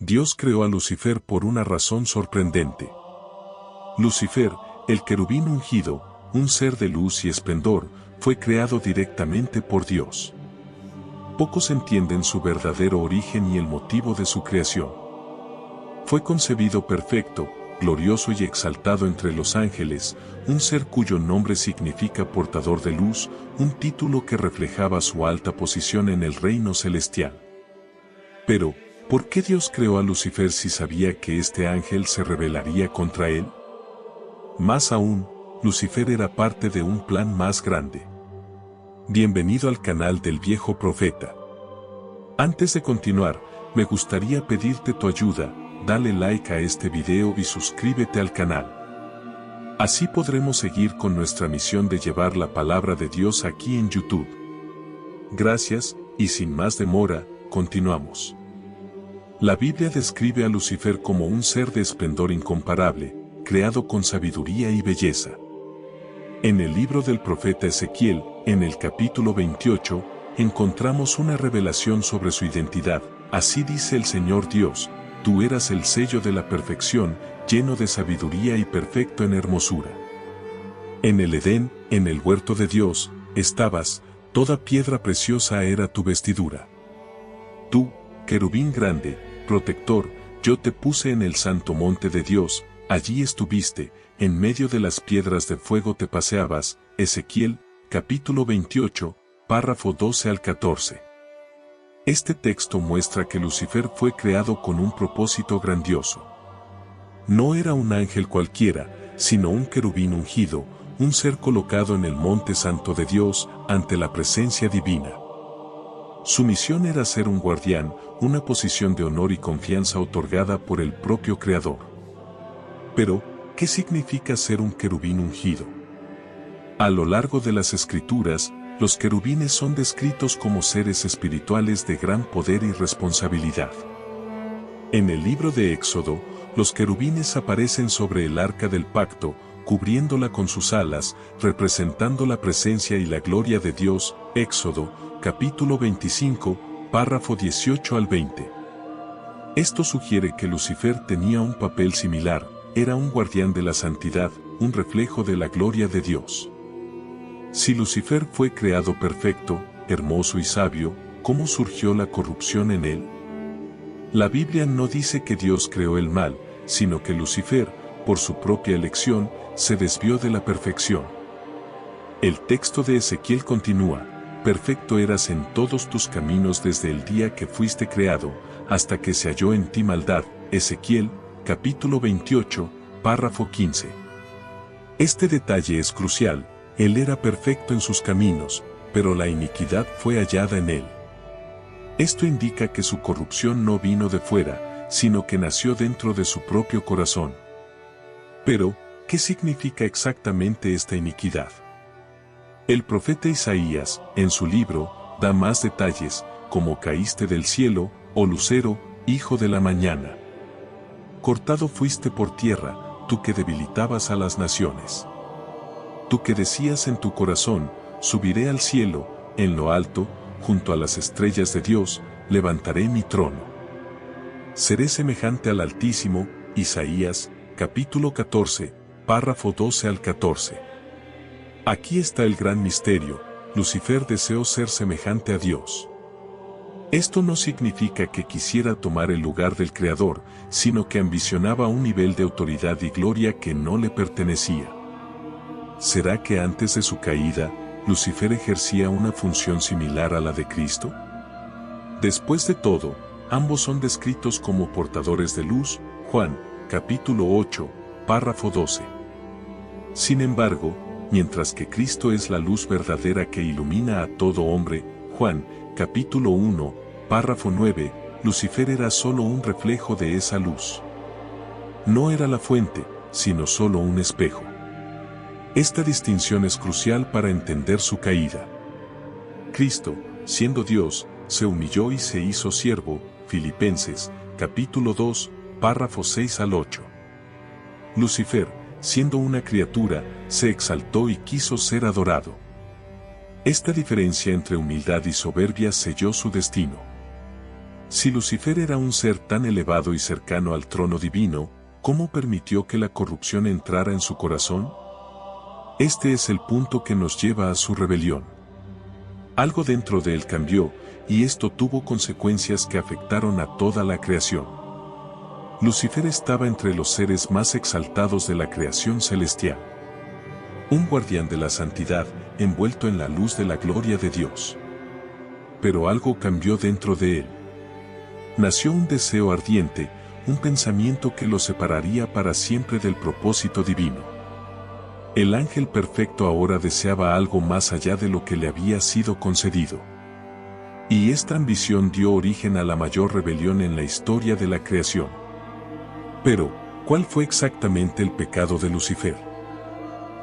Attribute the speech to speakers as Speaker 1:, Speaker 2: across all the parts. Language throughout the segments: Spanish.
Speaker 1: Dios creó a Lucifer por una razón sorprendente. Lucifer, el querubín ungido, un ser de luz y esplendor, fue creado directamente por Dios. Pocos entienden su verdadero origen y el motivo de su creación. Fue concebido perfecto, glorioso y exaltado entre los ángeles, un ser cuyo nombre significa portador de luz, un título que reflejaba su alta posición en el reino celestial. Pero, ¿por qué Dios creó a Lucifer si sabía que este ángel se rebelaría contra él? Más aún, Lucifer era parte de un plan más grande. Bienvenido al canal del Viejo Profeta. Antes de continuar, me gustaría pedirte tu ayuda. Dale like a este video y suscríbete al canal. Así podremos seguir con nuestra misión de llevar la palabra de Dios aquí en YouTube. Gracias, y sin más demora, continuamos. La Biblia describe a Lucifer como un ser de esplendor incomparable, creado con sabiduría y belleza. En el libro del profeta Ezequiel, en el capítulo 28, encontramos una revelación sobre su identidad. Así dice el Señor Dios: tú eras el sello de la perfección, lleno de sabiduría y perfecto en hermosura. En el Edén, en el huerto de Dios, estabas, toda piedra preciosa era tu vestidura. Tú, querubín grande, protector, yo te puse en el santo monte de Dios, allí estuviste, en medio de las piedras de fuego te paseabas. Ezequiel, capítulo 28, párrafo 12 al 14. Este texto muestra que Lucifer fue creado con un propósito grandioso. No era un ángel cualquiera, sino un querubín ungido, un ser colocado en el monte santo de Dios, ante la presencia divina. Su misión era ser un guardián, una posición de honor y confianza otorgada por el propio Creador. Pero, ¿qué significa ser un querubín ungido? A lo largo de las Escrituras, los querubines son descritos como seres espirituales de gran poder y responsabilidad. En el libro de Éxodo, los querubines aparecen sobre el arca del pacto, cubriéndola con sus alas, representando la presencia y la gloria de Dios. Éxodo, capítulo 25, párrafo 18 al 20. Esto sugiere que Lucifer tenía un papel similar, era un guardián de la santidad, un reflejo de la gloria de Dios. Si Lucifer fue creado perfecto, hermoso y sabio, ¿cómo surgió la corrupción en él? La Biblia no dice que Dios creó el mal, sino que Lucifer, por su propia elección, se desvió de la perfección. El texto de Ezequiel continúa: perfecto eras en todos tus caminos desde el día que fuiste creado, hasta que se halló en ti maldad. Ezequiel, capítulo 28, párrafo 15. Este detalle es crucial. Él era perfecto en sus caminos, pero la iniquidad fue hallada en él. Esto indica que su corrupción no vino de fuera, sino que nació dentro de su propio corazón. Pero, ¿qué significa exactamente esta iniquidad? El profeta Isaías, en su libro, da más detalles, como caíste del cielo, oh lucero, hijo de la mañana. Cortado fuiste por tierra, tú que debilitabas a las naciones. Tú que decías en tu corazón: subiré al cielo, en lo alto, junto a las estrellas de Dios, levantaré mi trono. Seré semejante al Altísimo. Isaías, capítulo 14, párrafo 12 al 14. Aquí está el gran misterio: Lucifer deseó ser semejante a Dios. Esto no significa que quisiera tomar el lugar del Creador, sino que ambicionaba un nivel de autoridad y gloria que no le pertenecía. ¿Será que antes de su caída, Lucifer ejercía una función similar a la de Cristo? Después de todo, ambos son descritos como portadores de luz. Juan, capítulo 8, párrafo 12. Sin embargo, mientras que Cristo es la luz verdadera que ilumina a todo hombre, Juan, capítulo 1, párrafo 9, Lucifer era solo un reflejo de esa luz. No era la fuente, sino solo un espejo. Esta distinción es crucial para entender su caída. Cristo, siendo Dios, se humilló y se hizo siervo. Filipenses, capítulo 2, párrafos 6 al 8. Lucifer, siendo una criatura, se exaltó y quiso ser adorado. Esta diferencia entre humildad y soberbia selló su destino. Si Lucifer era un ser tan elevado y cercano al trono divino, ¿cómo permitió que la corrupción entrara en su corazón? Este es el punto que nos lleva a su rebelión. Algo dentro de él cambió, y esto tuvo consecuencias que afectaron a toda la creación. Lucifer estaba entre los seres más exaltados de la creación celestial. Un guardián de la santidad, envuelto en la luz de la gloria de Dios. Pero algo cambió dentro de él. Nació un deseo ardiente, un pensamiento que lo separaría para siempre del propósito divino. El ángel perfecto ahora deseaba algo más allá de lo que le había sido concedido. Y esta ambición dio origen a la mayor rebelión en la historia de la creación. Pero, ¿cuál fue exactamente el pecado de Lucifer?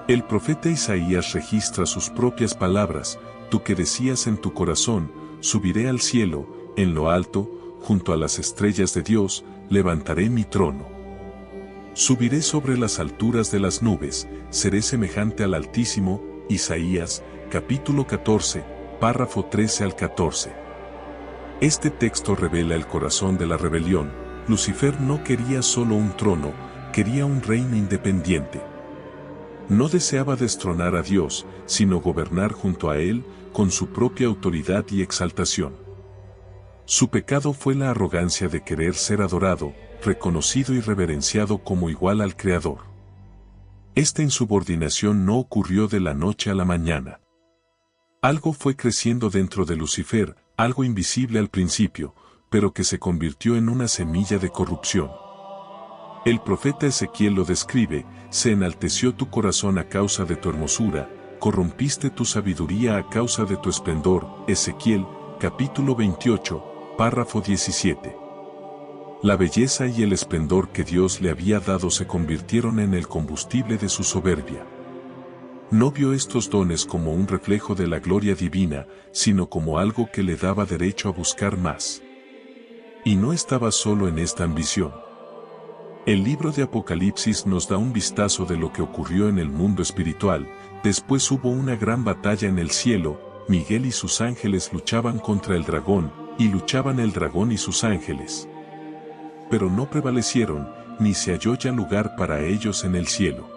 Speaker 1: El profeta Isaías registra sus propias palabras: tú que decías en tu corazón, subiré al cielo, en lo alto, junto a las estrellas de Dios, levantaré mi trono. Subiré sobre las alturas de las nubes, seré semejante al Altísimo. Isaías, capítulo 14, párrafo 13 al 14. Este texto revela el corazón de la rebelión. Lucifer no quería solo un trono, quería un reino independiente. No deseaba destronar a Dios, sino gobernar junto a Él, con su propia autoridad y exaltación. Su pecado fue la arrogancia de querer ser adorado, reconocido y reverenciado como igual al Creador. Esta insubordinación no ocurrió de la noche a la mañana. Algo fue creciendo dentro de Lucifer, algo invisible al principio, pero que se convirtió en una semilla de corrupción. El profeta Ezequiel lo describe: se enalteció tu corazón a causa de tu hermosura, corrompiste tu sabiduría a causa de tu esplendor. Ezequiel, capítulo 28, párrafo 17. La belleza y el esplendor que Dios le había dado se convirtieron en el combustible de su soberbia. No vio estos dones como un reflejo de la gloria divina, sino como algo que le daba derecho a buscar más. Y no estaba solo en esta ambición. El libro de Apocalipsis nos da un vistazo de lo que ocurrió en el mundo espiritual. Después hubo una gran batalla en el cielo. Miguel y sus ángeles luchaban contra el dragón, y luchaban el dragón y sus ángeles. Pero no prevalecieron, ni se halló ya lugar para ellos en el cielo.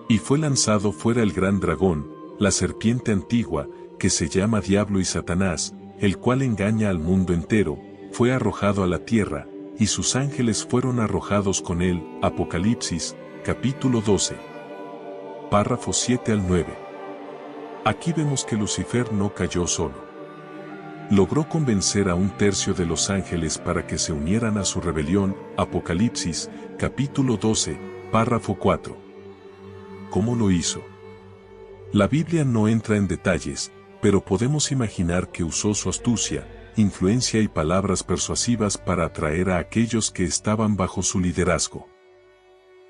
Speaker 1: Y fue lanzado fuera el gran dragón, la serpiente antigua, que se llama Diablo y Satanás, el cual engaña al mundo entero, fue arrojado a la tierra, y sus ángeles fueron arrojados con él. Apocalipsis, capítulo 12. Párrafos 7 al 9. Aquí vemos que Lucifer no cayó solo. Logró convencer a un tercio de los ángeles para que se unieran a su rebelión. Apocalipsis, capítulo 12, párrafo 4. ¿Cómo lo hizo? La Biblia no entra en detalles, pero podemos imaginar que usó su astucia, influencia y palabras persuasivas para atraer a aquellos que estaban bajo su liderazgo.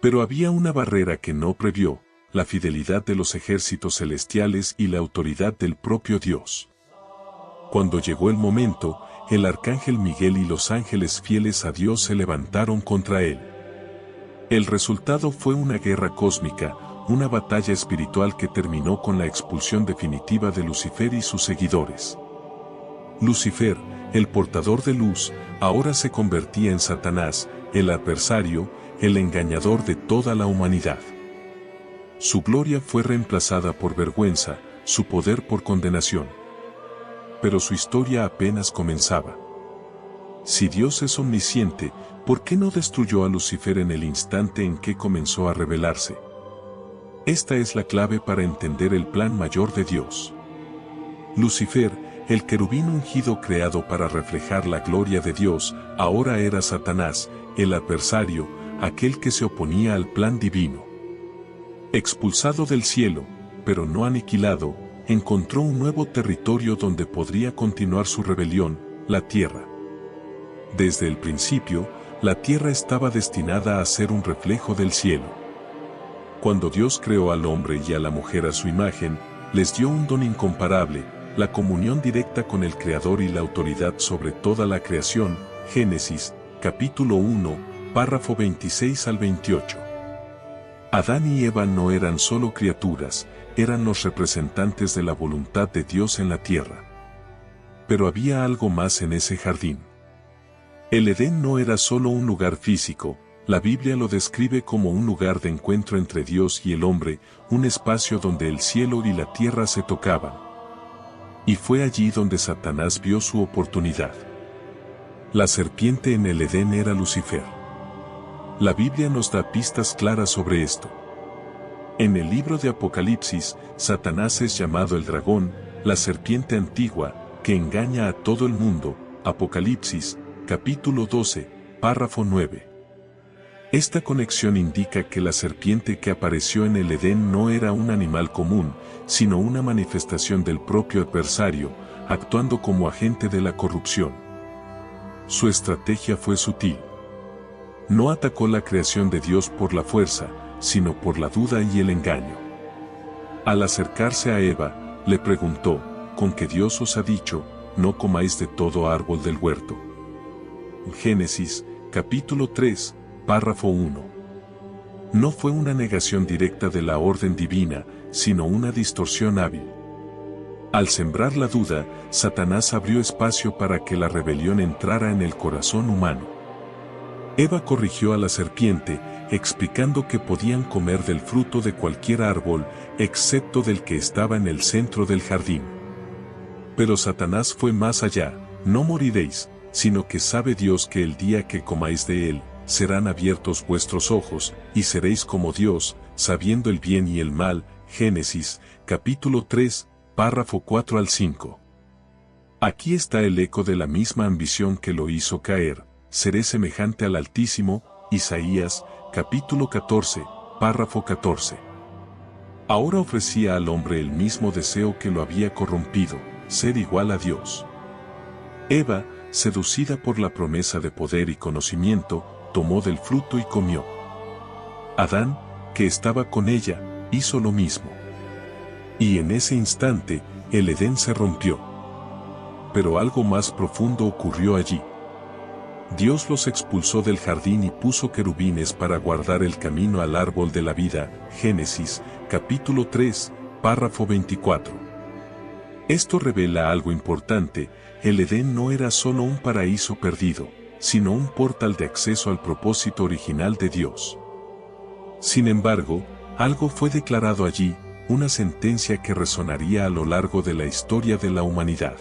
Speaker 1: Pero había una barrera que no previó: la fidelidad de los ejércitos celestiales y la autoridad del propio Dios. Cuando llegó el momento, el arcángel Miguel y los ángeles fieles a Dios se levantaron contra él. El resultado fue una guerra cósmica, una batalla espiritual que terminó con la expulsión definitiva de Lucifer y sus seguidores. Lucifer, el portador de luz, ahora se convertía en Satanás, el adversario, el engañador de toda la humanidad. Su gloria fue reemplazada por vergüenza, su poder por condenación. Pero su historia apenas comenzaba. Si Dios es omnisciente, ¿por qué no destruyó a Lucifer en el instante en que comenzó a rebelarse? Esta es la clave para entender el plan mayor de Dios. Lucifer, el querubín ungido creado para reflejar la gloria de Dios, ahora era Satanás, el adversario, aquel que se oponía al plan divino. Expulsado del cielo, pero no aniquilado, encontró un nuevo territorio donde podría continuar su rebelión: la tierra. Desde el principio, la tierra estaba destinada a ser un reflejo del cielo. Cuando Dios creó al hombre y a la mujer a su imagen, les dio un don incomparable: la comunión directa con el Creador y la autoridad sobre toda la creación. Génesis, capítulo 1, párrafo 26 al 28. Adán y Eva no eran solo criaturas, eran los representantes de la voluntad de Dios en la tierra. Pero había algo más en ese jardín. El Edén no era solo un lugar físico, la Biblia lo describe como un lugar de encuentro entre Dios y el hombre, un espacio donde el cielo y la tierra se tocaban. Y fue allí donde Satanás vio su oportunidad. La serpiente en el Edén era Lucifer. La Biblia nos da pistas claras sobre esto. En el libro de Apocalipsis, Satanás es llamado el dragón, la serpiente antigua, que engaña a todo el mundo. Apocalipsis, capítulo 12, párrafo 9. Esta conexión indica que la serpiente que apareció en el Edén no era un animal común, sino una manifestación del propio adversario, actuando como agente de la corrupción. Su estrategia fue sutil. No atacó la creación de Dios por la fuerza, sino por la duda y el engaño. Al acercarse a Eva, le preguntó, ¿con qué Dios os ha dicho, no comáis de todo árbol del huerto? Génesis, capítulo 3, párrafo 1. No fue una negación directa de la orden divina, sino una distorsión hábil. Al sembrar la duda, Satanás abrió espacio para que la rebelión entrara en el corazón humano. Eva corrigió a la serpiente, explicando que podían comer del fruto de cualquier árbol, excepto del que estaba en el centro del jardín. Pero Satanás fue más allá, no moriréis, sino que sabe Dios que el día que comáis de él, serán abiertos vuestros ojos, y seréis como Dios, sabiendo el bien y el mal. Génesis, capítulo 3, párrafo 4 al 5. Aquí está el eco de la misma ambición que lo hizo caer, seré semejante al Altísimo. Isaías, capítulo 14, párrafo 14. Ahora ofrecía al hombre el mismo deseo que lo había corrompido, ser igual a Dios. Eva, seducida por la promesa de poder y conocimiento, tomó del fruto y comió. Adán, que estaba con ella, hizo lo mismo. Y en ese instante, el Edén se rompió. Pero algo más profundo ocurrió allí. Dios los expulsó del jardín y puso querubines para guardar el camino al árbol de la vida. Génesis, capítulo 3, párrafo 24. Esto revela algo importante, el Edén no era solo un paraíso perdido, sino un portal de acceso al propósito original de Dios. Sin embargo, algo fue declarado allí, una sentencia que resonaría a lo largo de la historia de la humanidad.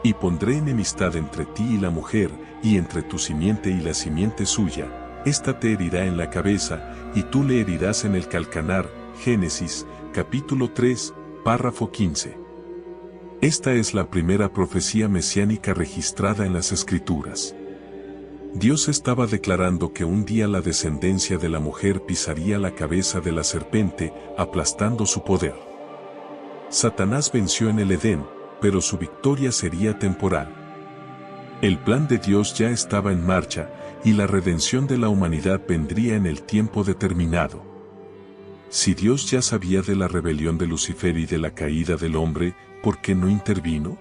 Speaker 1: Y pondré enemistad entre ti y la mujer, y entre tu simiente y la simiente suya, ésta te herirá en la cabeza, y tú le herirás en el calcanar. Génesis, capítulo 3, párrafo 15. Esta es la primera profecía mesiánica registrada en las Escrituras. Dios estaba declarando que un día la descendencia de la mujer pisaría la cabeza de la serpiente, aplastando su poder. Satanás venció en el Edén, pero su victoria sería temporal. El plan de Dios ya estaba en marcha, y la redención de la humanidad vendría en el tiempo determinado. Si Dios ya sabía de la rebelión de Lucifer y de la caída del hombre, ¿por qué no intervino?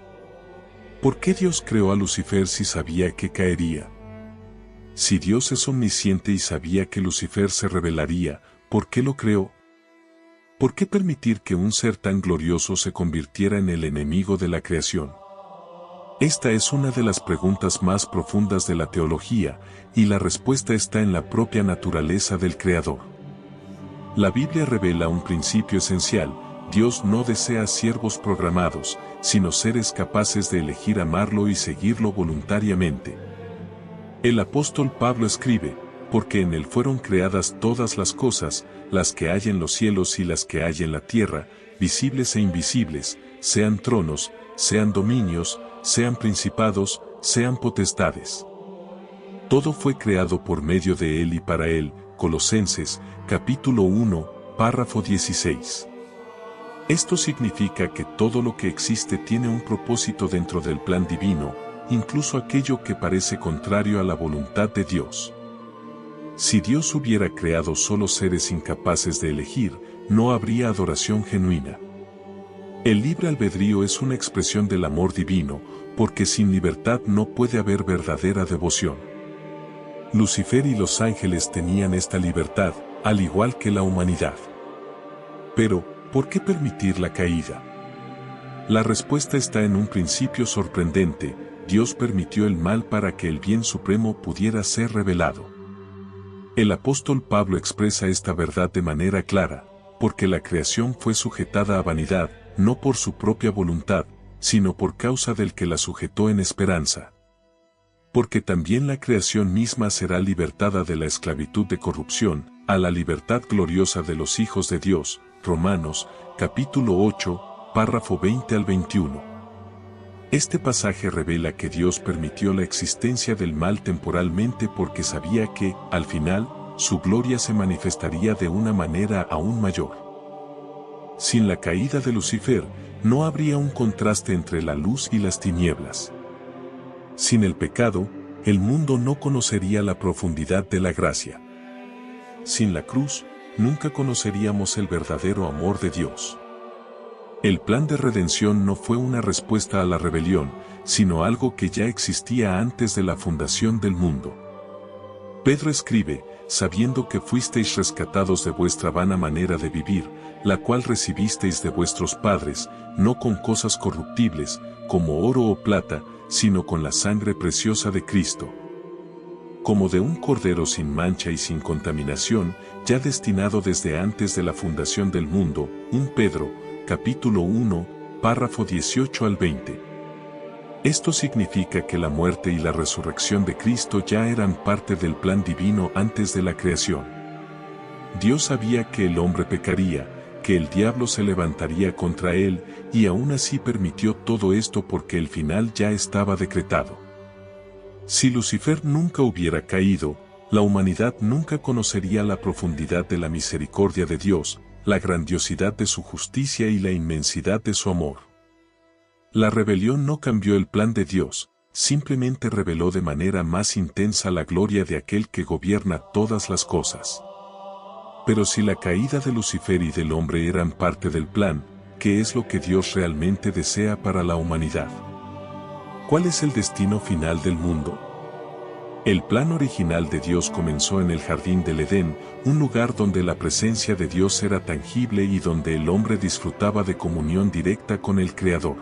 Speaker 1: ¿Por qué Dios creó a Lucifer si sabía que caería? Si Dios es omnisciente y sabía que Lucifer se rebelaría, ¿por qué lo creó? ¿Por qué permitir que un ser tan glorioso se convirtiera en el enemigo de la creación? Esta es una de las preguntas más profundas de la teología, y la respuesta está en la propia naturaleza del Creador. La Biblia revela un principio esencial: Dios no desea siervos programados, sino seres capaces de elegir amarlo y seguirlo voluntariamente. El apóstol Pablo escribe, porque en él fueron creadas todas las cosas, las que hay en los cielos y las que hay en la tierra, visibles e invisibles, sean tronos, sean dominios, sean principados, sean potestades. Todo fue creado por medio de él y para él. Colosenses, capítulo 1, párrafo 16. Esto significa que todo lo que existe tiene un propósito dentro del plan divino, incluso aquello que parece contrario a la voluntad de Dios. Si Dios hubiera creado solo seres incapaces de elegir, no habría adoración genuina. El libre albedrío es una expresión del amor divino, porque sin libertad no puede haber verdadera devoción. Lucifer y los ángeles tenían esta libertad, al igual que la humanidad. Pero, ¿por qué permitir la caída? La respuesta está en un principio sorprendente: Dios permitió el mal para que el bien supremo pudiera ser revelado. El apóstol Pablo expresa esta verdad de manera clara, porque la creación fue sujetada a vanidad, no por su propia voluntad, sino por causa del que la sujetó en esperanza. Porque también la creación misma será libertada de la esclavitud de corrupción, a la libertad gloriosa de los hijos de Dios. Romanos, capítulo 8, párrafo 20 al 21. Este pasaje revela que Dios permitió la existencia del mal temporalmente porque sabía que, al final, su gloria se manifestaría de una manera aún mayor. Sin la caída de Lucifer, no habría un contraste entre la luz y las tinieblas. Sin el pecado, el mundo no conocería la profundidad de la gracia. Sin la cruz, nunca conoceríamos el verdadero amor de Dios. El plan de redención no fue una respuesta a la rebelión, sino algo que ya existía antes de la fundación del mundo. Pedro escribe, sabiendo que fuisteis rescatados de vuestra vana manera de vivir, la cual recibisteis de vuestros padres, no con cosas corruptibles, como oro o plata, sino con la sangre preciosa de Cristo, como de un cordero sin mancha y sin contaminación, ya destinado desde antes de la fundación del mundo. 1 Pedro, capítulo 1, párrafo 18 al 20. Esto significa que la muerte y la resurrección de Cristo ya eran parte del plan divino antes de la creación. Dios sabía que el hombre pecaría, que el diablo se levantaría contra él, y aún así permitió todo esto porque el final ya estaba decretado. Si Lucifer nunca hubiera caído, la humanidad nunca conocería la profundidad de la misericordia de Dios, la grandiosidad de su justicia y la inmensidad de su amor. La rebelión no cambió el plan de Dios, simplemente reveló de manera más intensa la gloria de aquel que gobierna todas las cosas. Pero si la caída de Lucifer y del hombre eran parte del plan, ¿qué es lo que Dios realmente desea para la humanidad? ¿Cuál es el destino final del mundo? El plan original de Dios comenzó en el jardín del Edén, un lugar donde la presencia de Dios era tangible y donde el hombre disfrutaba de comunión directa con el Creador.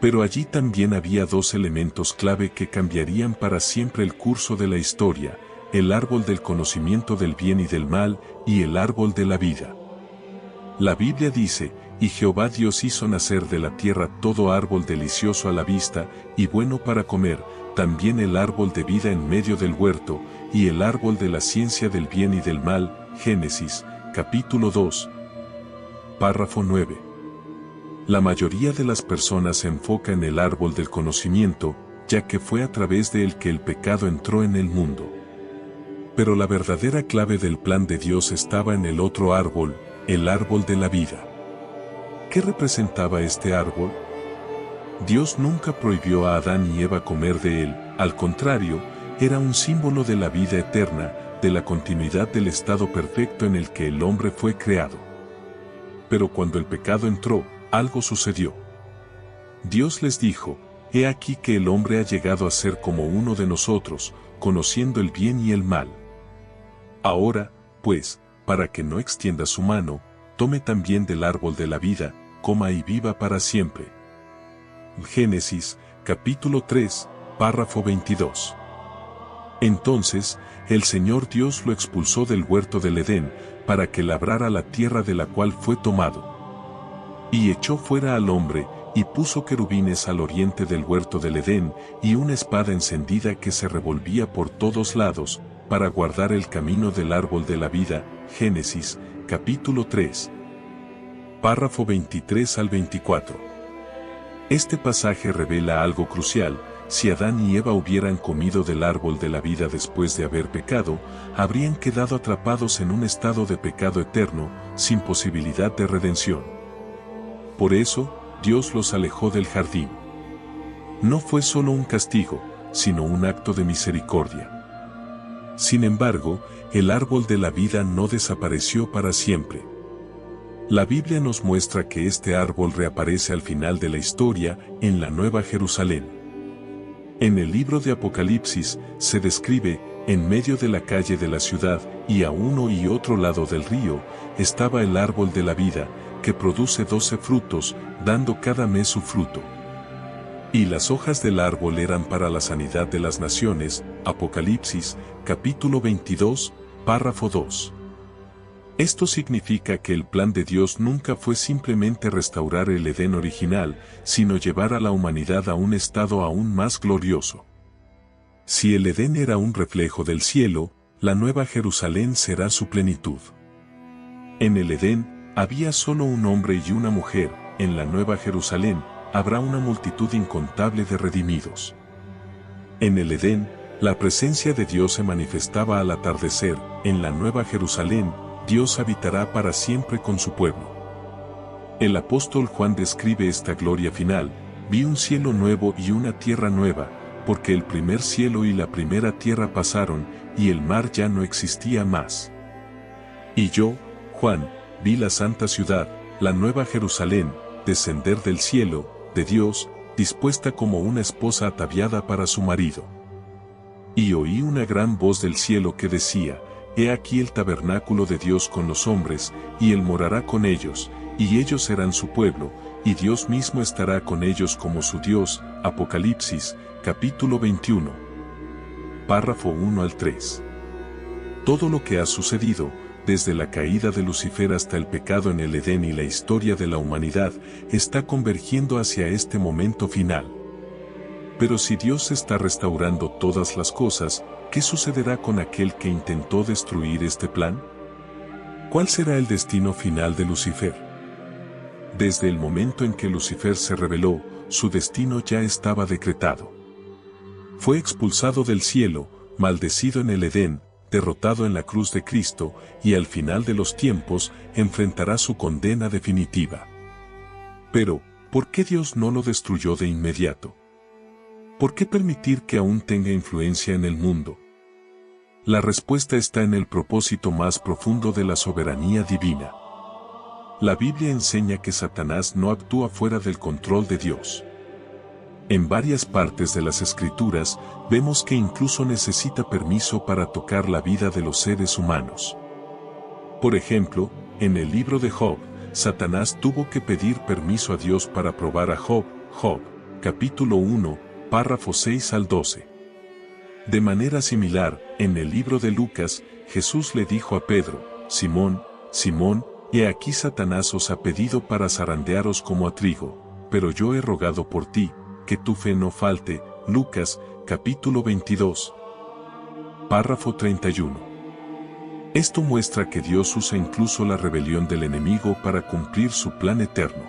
Speaker 1: Pero allí también había dos elementos clave que cambiarían para siempre el curso de la historia: el árbol del conocimiento del bien y del mal, y el árbol de la vida. La Biblia dice, y Jehová Dios hizo nacer de la tierra todo árbol delicioso a la vista, y bueno para comer, también el árbol de vida en medio del huerto, y el árbol de la ciencia del bien y del mal. Génesis, capítulo 2. Párrafo 9. La mayoría de las personas se enfoca en el árbol del conocimiento, ya que fue a través de él que el pecado entró en el mundo. Pero la verdadera clave del plan de Dios estaba en el otro árbol, el árbol de la vida. ¿Qué representaba este árbol? Dios nunca prohibió a Adán y Eva comer de él, al contrario, era un símbolo de la vida eterna, de la continuidad del estado perfecto en el que el hombre fue creado. Pero cuando el pecado entró, algo sucedió. Dios les dijo, he aquí que el hombre ha llegado a ser como uno de nosotros, conociendo el bien y el mal. Ahora, pues, para que no extienda su mano, tome también del árbol de la vida, coma y viva para siempre. Génesis, capítulo 3, párrafo 22. Entonces, el Señor Dios lo expulsó del huerto del Edén, para que labrara la tierra de la cual fue tomado. Y echó fuera al hombre, y puso querubines al oriente del huerto del Edén, y una espada encendida que se revolvía por todos lados, para guardar el camino del árbol de la vida. Génesis, capítulo 3. Párrafo 23 al 24. Este pasaje revela algo crucial: si Adán y Eva hubieran comido del árbol de la vida después de haber pecado, habrían quedado atrapados en un estado de pecado eterno, sin posibilidad de redención. Por eso, Dios los alejó del jardín. No fue solo un castigo, sino un acto de misericordia. Sin embargo, el árbol de la vida no desapareció para siempre. La Biblia nos muestra que este árbol reaparece al final de la historia, en la Nueva Jerusalén. En el libro de Apocalipsis, se describe, en medio de la calle de la ciudad, y a uno y otro lado del río, estaba el árbol de la vida, que produce 12 frutos, dando cada mes su fruto. Y las hojas del árbol eran para la sanidad de las naciones. Apocalipsis, capítulo 22, párrafo 2. Esto significa que el plan de Dios nunca fue simplemente restaurar el Edén original, sino llevar a la humanidad a un estado aún más glorioso. Si el Edén era un reflejo del cielo, la Nueva Jerusalén será su plenitud. En el Edén, había solo un hombre y una mujer. En la Nueva Jerusalén, habrá una multitud incontable de redimidos. En el Edén, la presencia de Dios se manifestaba al atardecer. En la Nueva Jerusalén, Dios habitará para siempre con su pueblo. El apóstol Juan describe esta gloria final: vi un cielo nuevo y una tierra nueva, porque el primer cielo y la primera tierra pasaron, y el mar ya no existía más. Y yo, Juan, vi la santa ciudad, la Nueva Jerusalén, descender del cielo, de Dios, dispuesta como una esposa ataviada para su marido. Y oí una gran voz del cielo que decía: He aquí el tabernáculo de Dios con los hombres, y Él morará con ellos, y ellos serán su pueblo, y Dios mismo estará con ellos como su Dios. Apocalipsis, capítulo 21. Párrafo 1 al 3. Todo lo que ha sucedido, desde la caída de Lucifer hasta el pecado en el Edén y la historia de la humanidad, está convergiendo hacia este momento final. Pero si Dios está restaurando todas las cosas, ¿qué sucederá con aquel que intentó destruir este plan? ¿Cuál será el destino final de Lucifer? Desde el momento en que Lucifer se rebeló, su destino ya estaba decretado. Fue expulsado del cielo, maldecido en el Edén, derrotado en la cruz de Cristo, y al final de los tiempos, enfrentará su condena definitiva. Pero, ¿por qué Dios no lo destruyó de inmediato? ¿Por qué permitir que aún tenga influencia en el mundo? La respuesta está en el propósito más profundo de la soberanía divina. La Biblia enseña que Satanás no actúa fuera del control de Dios. En varias partes de las Escrituras, vemos que incluso necesita permiso para tocar la vida de los seres humanos. Por ejemplo, en el libro de Job, Satanás tuvo que pedir permiso a Dios para probar a Job. Job, capítulo 1, párrafo 6 al 12. De manera similar, en el libro de Lucas, Jesús le dijo a Pedro: Simón, Simón, he aquí Satanás os ha pedido para zarandearos como a trigo, pero yo he rogado por ti, que tu fe no falte. Lucas, capítulo 22. Párrafo 31. Esto muestra que Dios usa incluso la rebelión del enemigo para cumplir su plan eterno.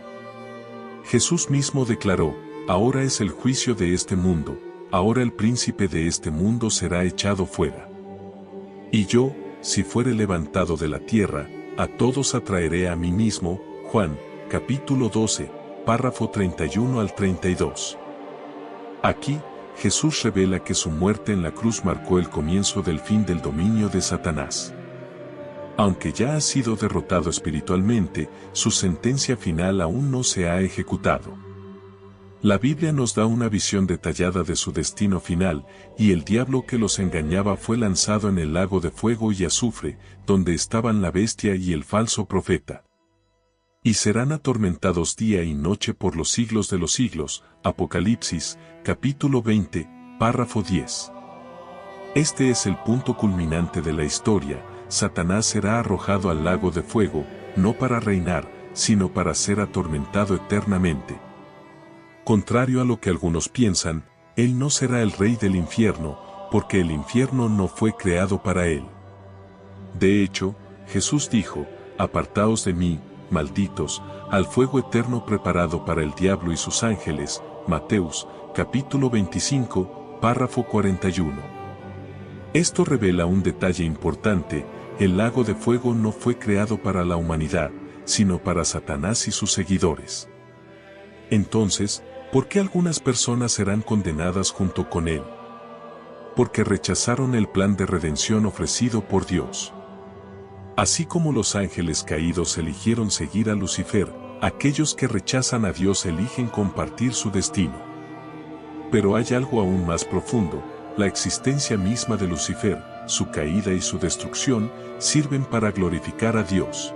Speaker 1: Jesús mismo declaró: ahora es el juicio de este mundo, ahora el príncipe de este mundo será echado fuera. Y yo, si fuere levantado de la tierra, a todos atraeré a mí mismo. Juan, capítulo 12, párrafo 31 al 32. Aquí, Jesús revela que su muerte en la cruz marcó el comienzo del fin del dominio de Satanás. Aunque ya ha sido derrotado espiritualmente, su sentencia final aún no se ha ejecutado. La Biblia nos da una visión detallada de su destino final, y el diablo que los engañaba fue lanzado en el lago de fuego y azufre, donde estaban la bestia y el falso profeta. Y serán atormentados día y noche por los siglos de los siglos. Apocalipsis, capítulo 20, párrafo 10. Este es el punto culminante de la historia. Satanás será arrojado al lago de fuego, no para reinar, sino para ser atormentado eternamente. Contrario a lo que algunos piensan, él no será el rey del infierno, porque el infierno no fue creado para él. De hecho, Jesús dijo: apartaos de mí, malditos, al fuego eterno preparado para el diablo y sus ángeles. Mateos, capítulo 25, párrafo 41. Esto revela un detalle importante: el lago de fuego no fue creado para la humanidad, sino para Satanás y sus seguidores. Entonces, ¿por qué algunas personas serán condenadas junto con él? Porque rechazaron el plan de redención ofrecido por Dios. Así como los ángeles caídos eligieron seguir a Lucifer, aquellos que rechazan a Dios eligen compartir su destino. Pero hay algo aún más profundo: la existencia misma de Lucifer, su caída y su destrucción, sirven para glorificar a Dios.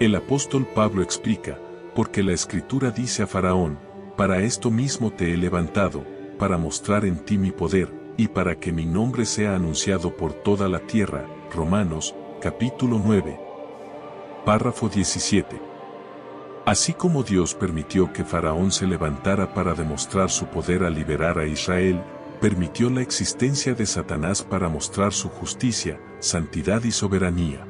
Speaker 1: El apóstol Pablo explica: porque la Escritura dice a Faraón: Para esto mismo te he levantado, para mostrar en ti mi poder, y para que mi nombre sea anunciado por toda la tierra. Romanos, capítulo 9. Párrafo 17. Así como Dios permitió que Faraón se levantara para demostrar su poder al liberar a Israel, permitió la existencia de Satanás para mostrar su justicia, santidad y soberanía.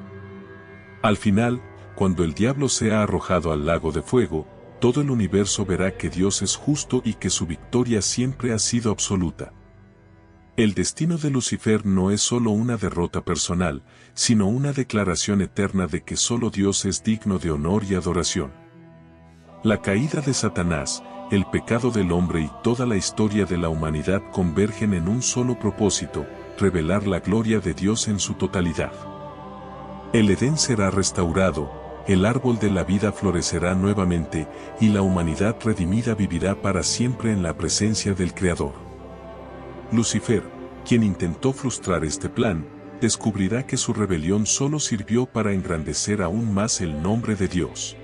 Speaker 1: Al final, cuando el diablo sea arrojado al lago de fuego, todo el universo verá que Dios es justo y que su victoria siempre ha sido absoluta. El destino de Lucifer no es solo una derrota personal, sino una declaración eterna de que solo Dios es digno de honor y adoración. La caída de Satanás, el pecado del hombre y toda la historia de la humanidad convergen en un solo propósito: revelar la gloria de Dios en su totalidad. El Edén será restaurado, el árbol de la vida florecerá nuevamente, y la humanidad redimida vivirá para siempre en la presencia del Creador. Lucifer, quien intentó frustrar este plan, descubrirá que su rebelión solo sirvió para engrandecer aún más el nombre de Dios.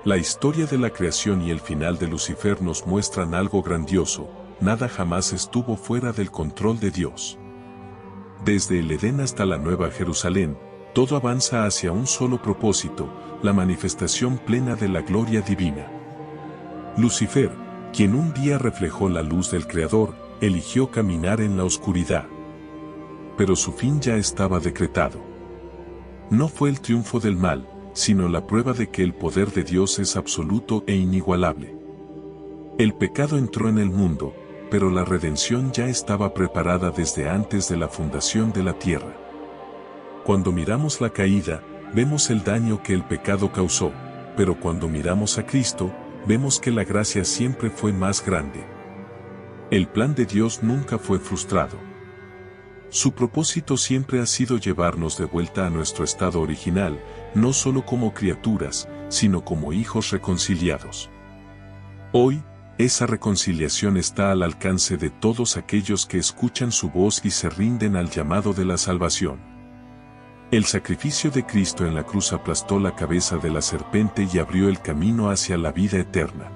Speaker 1: La historia de la creación y el final de Lucifer nos muestran algo grandioso: nada jamás estuvo fuera del control de Dios. Desde el Edén hasta la Nueva Jerusalén, todo avanza hacia un solo propósito: la manifestación plena de la gloria divina. Lucifer, quien un día reflejó la luz del Creador, eligió caminar en la oscuridad. Pero su fin ya estaba decretado. No fue el triunfo del mal, sino la prueba de que el poder de Dios es absoluto e inigualable. El pecado entró en el mundo, pero la redención ya estaba preparada desde antes de la fundación de la tierra. Cuando miramos la caída, vemos el daño que el pecado causó, pero cuando miramos a Cristo, vemos que la gracia siempre fue más grande. El plan de Dios nunca fue frustrado. Su propósito siempre ha sido llevarnos de vuelta a nuestro estado original, no solo como criaturas, sino como hijos reconciliados. Hoy, esa reconciliación está al alcance de todos aquellos que escuchan su voz y se rinden al llamado de la salvación. El sacrificio de Cristo en la cruz aplastó la cabeza de la serpiente y abrió el camino hacia la vida eterna.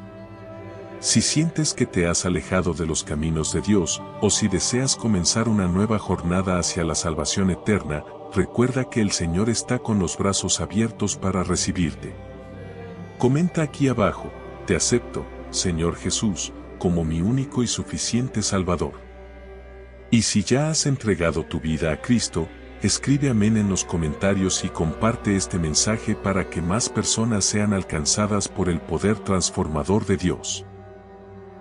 Speaker 1: Si sientes que te has alejado de los caminos de Dios, o si deseas comenzar una nueva jornada hacia la salvación eterna, recuerda que el Señor está con los brazos abiertos para recibirte. Comenta aquí abajo: te acepto, Señor Jesús, como mi único y suficiente Salvador. Y si ya has entregado tu vida a Cristo, escribe amén en los comentarios y comparte este mensaje para que más personas sean alcanzadas por el poder transformador de Dios.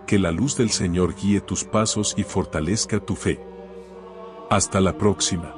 Speaker 1: Que la luz del Señor guíe tus pasos y fortalezca tu fe. Hasta la próxima.